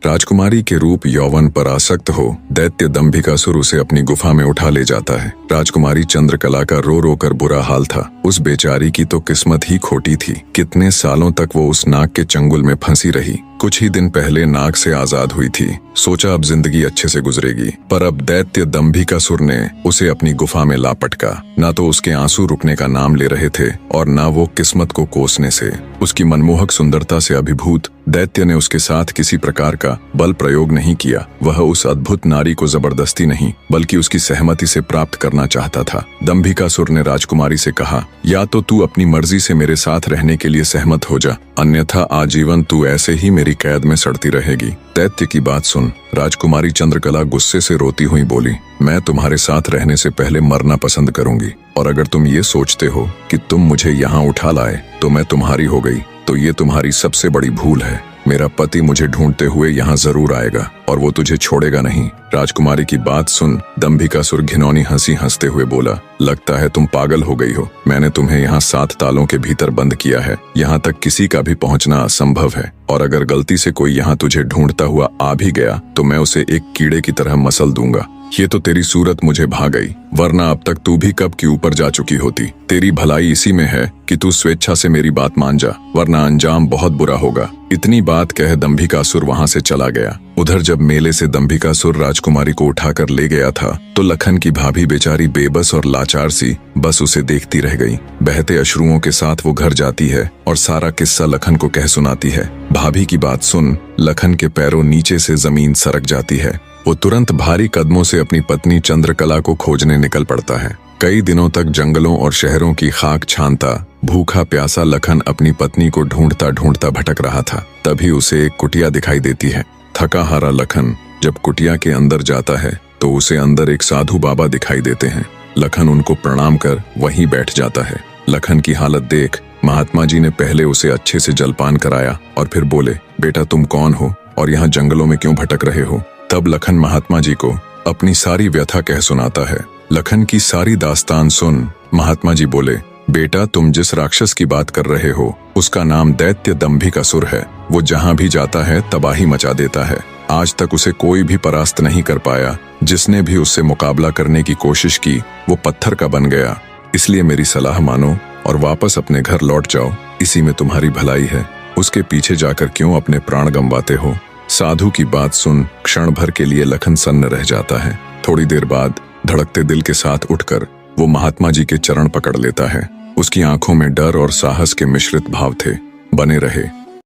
राजकुमारी के रूप यौवन पर आसक्त हो दैत्य दंभिकासुर उसे अपनी गुफा में उठा ले जाता है। राजकुमारी चंद्रकला का रो रो कर बुरा हाल था। उस बेचारी की तो किस्मत ही खोटी थी। कितने सालों तक वो उस नाग के चंगुल में फंसी रही। कुछ ही दिन पहले नाग से आजाद हुई थी। सोचा अब जिंदगी अच्छे से गुजरेगी, पर अब दैत्य दंभिकासुर ने उसे अपनी गुफा में ला पटका। ना तो उसके आंसू रुकने का नाम ले रहे थे और ना वो किस्मत को कोसने से। उसकी मनमोहक सुंदरता से अभिभूत दैत्य ने उसके साथ किसी प्रकार का बल प्रयोग नहीं किया। वह उस अद्भुत नारी को जबरदस्ती नहीं बल्कि उसकी सहमति से प्राप्त करना चाहता था। दंभिकासुर ने राजकुमारी से कहा, या तो तू अपनी मर्जी से मेरे साथ रहने के लिए सहमत हो जा, अन्यथा आजीवन तू ऐसे ही मेरी कैद में सड़ती रहेगी। दैत्य की बात सुन राजकुमारी चंद्रकला गुस्से से रोती हुई बोली, मैं तुम्हारे साथ रहने से पहले मरना पसंद करूंगी, और अगर तुम ये सोचते हो कि तुम मुझे यहाँ उठा लाए तो मैं तुम्हारी हो गई तो ये तुम्हारी सबसे बड़ी भूल है। मेरा पति मुझे ढूंढते हुए यहाँ जरूर आएगा और वो तुझे छोड़ेगा नहीं। राजकुमारी की बात सुन दंभिकासुर घिनौनी हंसी हंसते हुए बोला, लगता है तुम पागल हो गई हो। मैंने तुम्हें यहाँ 7 तालों के भीतर बंद किया है। यहाँ तक किसी का भी पहुँचना असंभव है, और अगर गलती से कोई यहाँ तुझे ढूंढता हुआ आ भी गया तो मैं उसे एक कीड़े की तरह मसल दूंगा। ये तो तेरी सूरत मुझे भा गई, वरना अब तक तू भी कब की ऊपर जा चुकी होती। तेरी भलाई इसी में है कि तू स्वेच्छा से मेरी बात मान जा, वरना अंजाम बहुत बुरा होगा। इतनी बात कह दंभिकासुर वहां से चला गया। उधर जब मेले से दंभिकासुर राजकुमारी को उठाकर ले गया था तो लखन की भाभी बेचारी बेबस और लाचार सी बस उसे देखती रह गई। बहते अश्रुओं के साथ वो घर जाती है और सारा किस्सा लखन को कह सुनाती है। भाभी की बात सुन लखन के पैरों नीचे से जमीन सरक जाती है। वो तुरंत भारी कदमों से अपनी पत्नी चंद्रकला को खोजने निकल पड़ता है। कई दिनों तक जंगलों और शहरों की खाक छानता भूखा प्यासा लखन अपनी पत्नी को ढूंढता ढूंढता भटक रहा था। तभी उसे एक कुटिया दिखाई देती है। थका हारा लखन जब कुटिया के अंदर जाता है तो उसे अंदर एक साधु बाबा दिखाई देते हैं। लखन उनको प्रणाम कर वहीं बैठ जाता है। लखन की हालत देख महात्मा जी ने पहले उसे अच्छे से जलपान कराया और फिर बोले, बेटा तुम कौन हो और यहाँ जंगलों में क्यों भटक रहे हो। तब लखन महात्मा जी को अपनी सारी व्यथा कह सुनाता है। लखन की सारी दास्तान सुन महात्मा जी बोले, बेटा तुम जिस राक्षस की बात कर रहे हो उसका नाम दैत्य दंभिकासुर है। वो जहाँ भी जाता है तबाही मचा देता है। आज तक उसे कोई भी परास्त नहीं कर पाया। जिसने भी उससे मुकाबला करने की कोशिश की वो पत्थर का बन गया। इसलिए मेरी सलाह मानो और वापस अपने घर लौट जाओ, इसी में तुम्हारी भलाई है। उसके पीछे जाकर क्यों अपने प्राण गंवाते हो। साधु की बात सुन क्षण भर के लिए लखन सन्न रह जाता है। थोड़ी देर बाद धड़कते दिल के साथ उठकर वो महात्मा जी के चरण पकड़ लेता है। उसकी आंखों में डर और साहस के मिश्रित भाव थे। बने रहे।